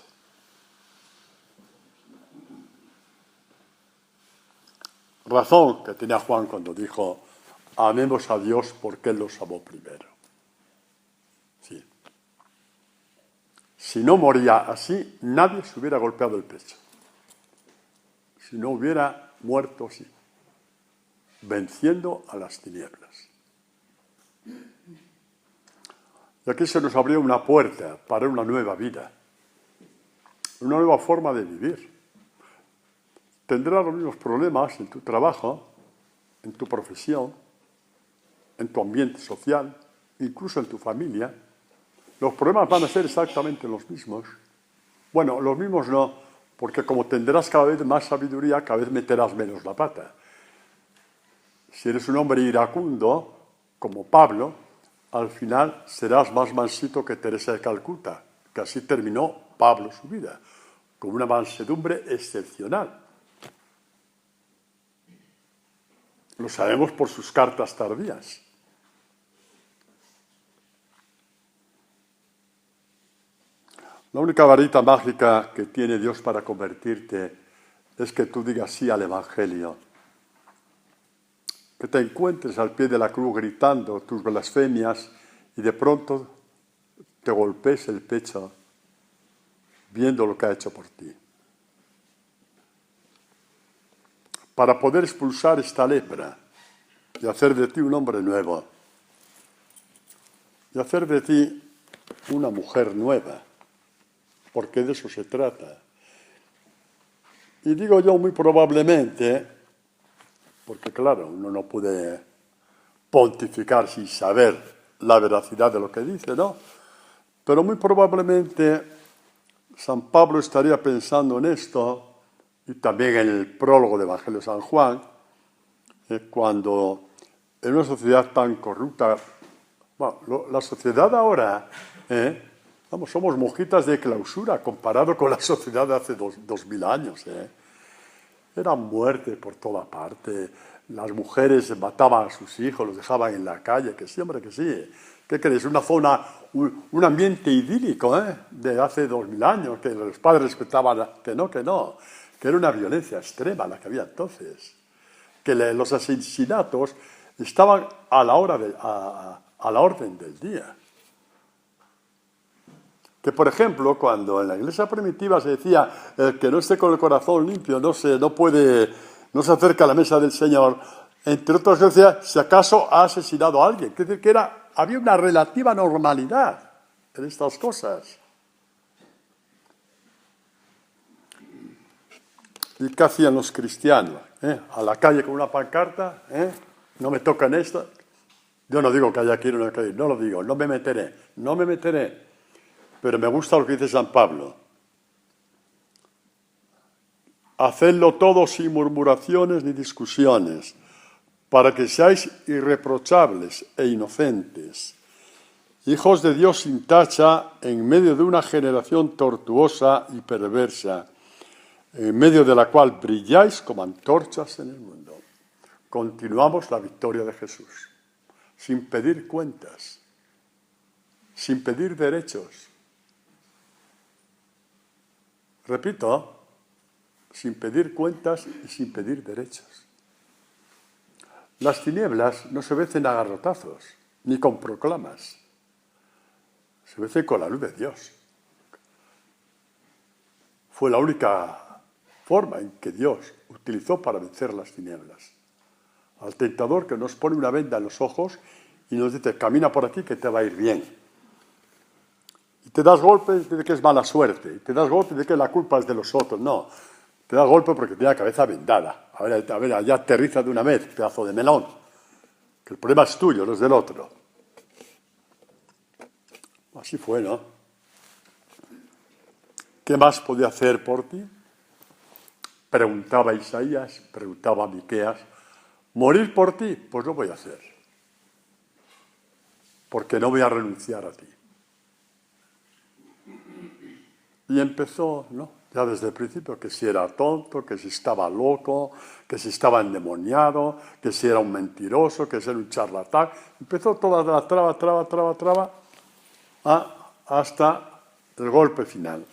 Razón que tenía Juan cuando dijo, amemos a Dios porque Él nos amó primero. Sí. Si no moría así, nadie se hubiera golpeado el pecho. Si no hubiera muerto así, venciendo a las tinieblas. Y aquí se nos abrió una puerta para una nueva vida, una nueva forma de vivir. Tendrás los mismos problemas en tu trabajo, en tu profesión, en tu ambiente social, incluso en tu familia. Los problemas van a ser exactamente los mismos. Bueno, los mismos no, porque como tendrás cada vez más sabiduría, cada vez meterás menos la pata. Si eres un hombre iracundo, como Pablo, al final serás más mansito que Teresa de Calcuta, que así terminó Pablo su vida, con una mansedumbre excepcional. Lo sabemos por sus cartas tardías. La única varita mágica que tiene Dios para convertirte es que tú digas sí al Evangelio. Que te encuentres al pie de la cruz gritando tus blasfemias y de pronto te golpees el pecho viendo lo que ha hecho por ti. Para poder expulsar esta lepra y hacer de ti un hombre nuevo y hacer de ti una mujer nueva, porque de eso se trata. Y digo yo muy probablemente, porque claro, uno no puede pontificar sin saber la veracidad de lo que dice, ¿no? Pero muy probablemente San Pablo estaría pensando en esto, y también en el prólogo del Evangelio de San Juan, cuando en una sociedad tan corrupta, bueno, la sociedad ahora Vamos, somos monjitas de clausura comparado con la sociedad de hace 2000 años. Era muerte por toda parte. Las mujeres mataban a sus hijos, los dejaban en la calle, que sí, hombre, que sí. ¿Qué crees? Una zona, un ambiente idílico, de hace 2000 años, que los padres respetaban, que no, que era una violencia extrema la que había entonces. Que los asesinatos estaban a la orden del día. Que, por ejemplo, cuando en la iglesia primitiva se decía el que no esté con el corazón limpio no se acerca a la mesa del Señor, entre otras cosas, si acaso ha asesinado a alguien. Es decir, que había una relativa normalidad en estas cosas. ¿Y qué hacían los cristianos? A la calle con una pancarta, no me tocan esto. Yo no digo que haya que ir o no hay que ir, no lo digo, no me meteré. Pero me gusta lo que dice San Pablo. Hacedlo todo sin murmuraciones ni discusiones, para que seáis irreprochables e inocentes, hijos de Dios sin tacha en medio de una generación tortuosa y perversa, en medio de la cual brilláis como antorchas en el mundo. Continuamos la victoria de Jesús, sin pedir cuentas, sin pedir derechos. Repito, sin pedir cuentas y sin pedir derechos. Las tinieblas no se vencen a garrotazos, ni con proclamas. Se vencen con la luz de Dios. Fue la única forma en que Dios utilizó para vencer las tinieblas. Al tentador que nos pone una venda en los ojos y nos dice, camina por aquí que te va a ir bien. Y te das golpes de que es mala suerte, y te das golpes de que la culpa es de los otros. No, te das golpe porque tiene la cabeza vendada. A ver, allá aterriza de una vez, pedazo de melón. Que el problema es tuyo, no es del otro. Así fue, ¿no? ¿Qué más podía hacer por ti? Preguntaba Isaías, preguntaba Miqueas. ¿Morir por ti? Pues lo voy a hacer. Porque no voy a renunciar a ti. Y empezó, ¿no? Ya desde el principio, que si era tonto, que si estaba loco, que si estaba endemoniado, que si era un mentiroso, que si era un charlatán. Empezó toda la traba, hasta el golpe final.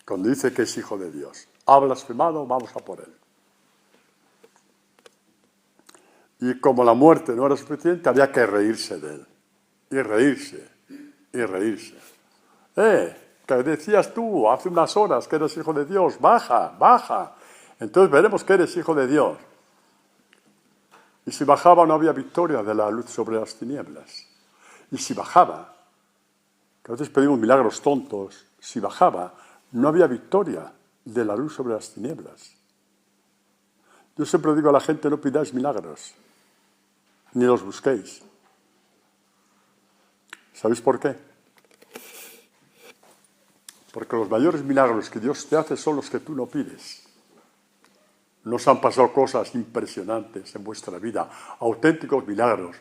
Cuando dice que es hijo de Dios. Ha blasfemado, vamos a por él. Y como la muerte no era suficiente, había que reírse de él. Y reírse. Que decías tú hace unas horas que eres hijo de Dios, baja. Entonces veremos que eres hijo de Dios. Y si bajaba no había victoria de la luz sobre las tinieblas. Y si bajaba, que a veces pedimos milagros tontos, si bajaba no había victoria de la luz sobre las tinieblas. Yo siempre digo a la gente, no pidáis milagros, ni los busquéis. ¿Sabéis por qué? Porque los mayores milagros que Dios te hace son los que tú no pides. Nos han pasado cosas impresionantes en vuestra vida, auténticos milagros,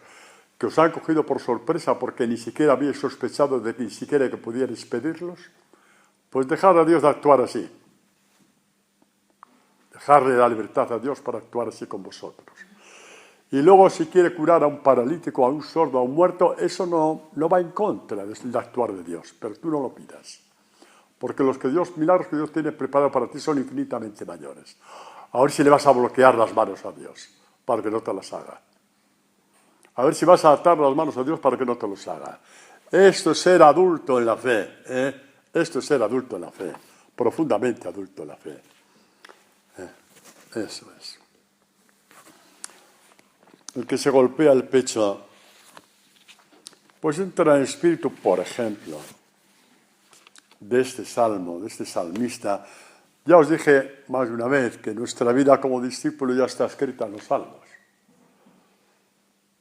que os han cogido por sorpresa porque ni siquiera habéis sospechado de que ni siquiera que pudierais pedirlos. Pues dejad a Dios de actuar así. Dejarle la libertad a Dios para actuar así con vosotros. Y luego si quiere curar a un paralítico, a un sordo, a un muerto, eso no va en contra del actuar de Dios, pero tú no lo pidas. Porque los milagros que Dios tiene preparados para ti son infinitamente mayores. A ver si le vas a bloquear las manos a Dios para que no te las haga. A ver si vas a atar las manos a Dios para que no te los haga. Esto es ser adulto en la fe. Esto es ser adulto en la fe. Profundamente adulto en la fe. Eso es. El que se golpea el pecho, pues entra en espíritu, por ejemplo, de este salmo, de este salmista. Ya os dije más de una vez que nuestra vida como discípulo ya está escrita en los salmos.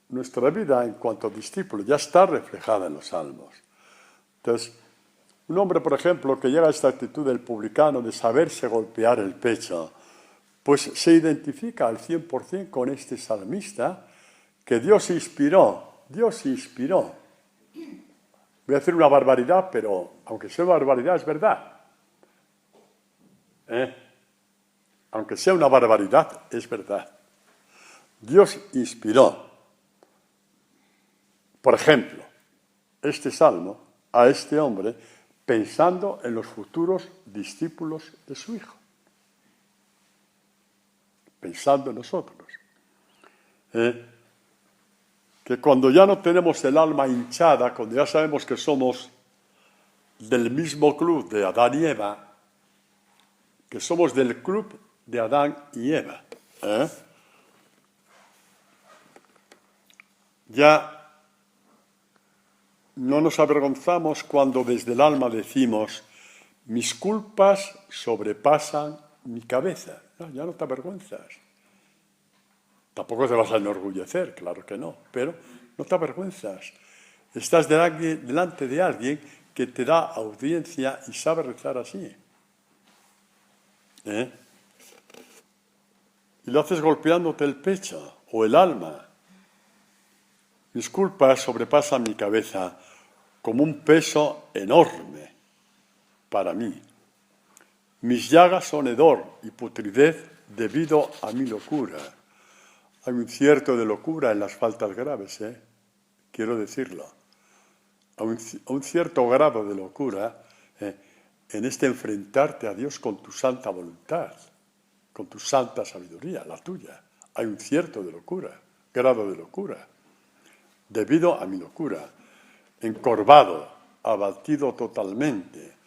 Nuestra vida en cuanto a discípulo ya está reflejada en los salmos. Entonces, un hombre, por ejemplo, que llega a esta actitud del publicano de saberse golpear el pecho, pues se identifica al 100% con este salmista que Dios inspiró. Voy a decir una barbaridad, pero aunque sea una barbaridad, es verdad. Aunque sea una barbaridad, es verdad. Dios inspiró, por ejemplo, este salmo a este hombre pensando en los futuros discípulos de su Hijo. Pensando en nosotros. Que cuando ya no tenemos el alma hinchada, cuando ya sabemos que somos del mismo club de Adán y Eva, que somos del club de Adán y Eva, ya no nos avergonzamos cuando desde el alma decimos, mis culpas sobrepasan mi cabeza. No, ya no te avergüenzas. Tampoco te vas a enorgullecer, claro que no, pero no te avergüenzas. Estás delante de alguien que te da audiencia y sabe rezar así. Y lo haces golpeándote el pecho o el alma. Mis culpas sobrepasan mi cabeza como un peso enorme para mí. Mis llagas son hedor y putridez debido a mi locura. Hay un cierto de locura en las faltas graves, quiero decirlo. A un cierto grado de locura en este enfrentarte a Dios con tu santa voluntad, con tu santa sabiduría, la tuya. Hay un cierto de locura, grado de locura. Debido a mi locura, encorvado, abatido totalmente.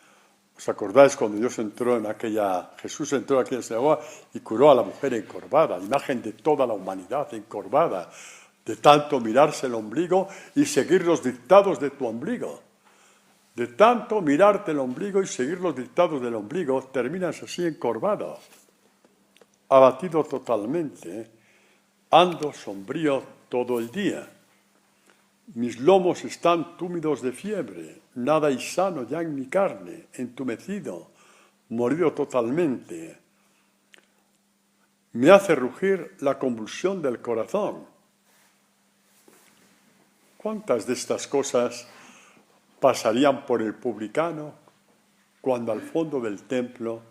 ¿Os acordáis cuando Jesús entró en aquella sinagoga y curó a la mujer encorvada, imagen de toda la humanidad encorvada, de tanto mirarse el ombligo y seguir los dictados de tu ombligo? De tanto mirarte el ombligo y seguir los dictados del ombligo, terminas así encorvado, abatido totalmente, ando sombrío todo el día. Mis lomos están túmidos de fiebre, nada hay sano ya en mi carne, entumecido, morido totalmente. Me hace rugir la convulsión del corazón. ¿Cuántas de estas cosas pasarían por el publicano cuando al fondo del templo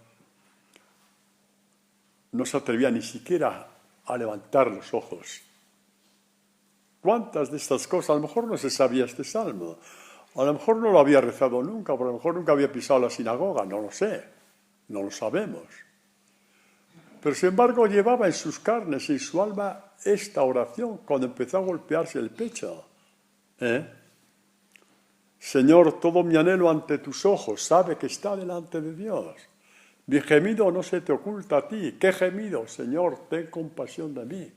no se atrevía ni siquiera a levantar los ojos? ¿Cuántas de estas cosas? A lo mejor no se sabía este salmo, a lo mejor no lo había rezado nunca, a lo mejor nunca había pisado la sinagoga, no lo sé, no lo sabemos. Pero sin embargo llevaba en sus carnes y en su alma esta oración cuando empezó a golpearse el pecho. Señor, todo mi anhelo ante tus ojos sabe que está delante de Dios. Mi gemido no se te oculta a ti. ¿Qué gemido? Señor, ten compasión de mí.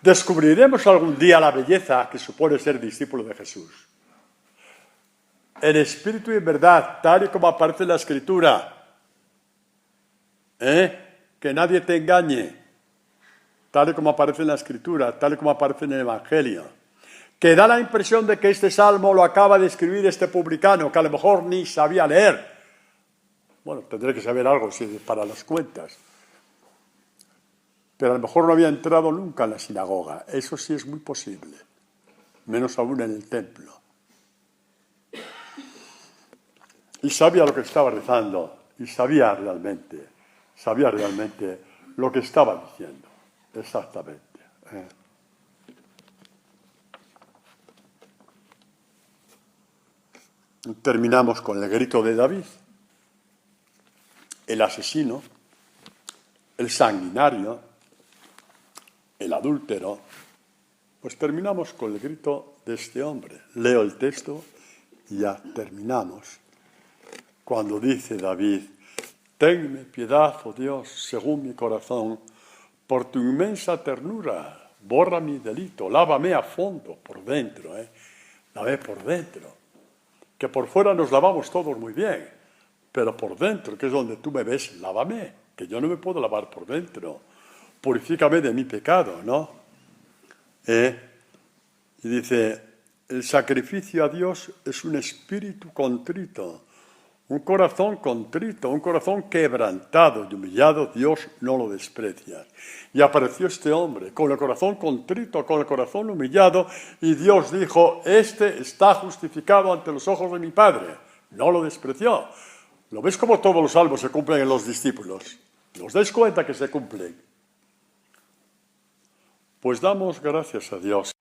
Descubriremos algún día la belleza que supone ser discípulo de Jesús. En espíritu y en verdad, tal y como aparece en la Escritura. Que nadie te engañe. Tal y como aparece en la Escritura, tal y como aparece en el Evangelio. Que da la impresión de que este salmo lo acaba de escribir este publicano, que a lo mejor ni sabía leer. Bueno, tendré que saber algo para las cuentas. Pero a lo mejor no había entrado nunca en la sinagoga. Eso sí es muy posible. Menos aún en el templo. Y sabía lo que estaba rezando. Y sabía realmente lo que estaba diciendo. Exactamente. Terminamos con el grito de David. El asesino, el sanguinario, el adúltero. Pues terminamos con el grito de este hombre. Leo el texto y ya terminamos. Cuando dice David, tenme piedad, oh Dios, según mi corazón, por tu inmensa ternura, borra mi delito, lávame a fondo por dentro, lávame por dentro. Que por fuera nos lavamos todos muy bien, pero por dentro, que es donde tú me ves, lávame, que yo no me puedo lavar por dentro. Purifícame de mi pecado, ¿no? Y dice, el sacrificio a Dios es un espíritu contrito, Un corazón contrito, un corazón quebrantado y humillado, Dios no lo desprecia. Y apareció este hombre con el corazón contrito, con el corazón humillado, y Dios dijo, este está justificado ante los ojos de mi Padre. No lo despreció. ¿Lo ves como todos los salmos se cumplen en los discípulos? ¿Os dais cuenta que se cumplen? Pues damos gracias a Dios.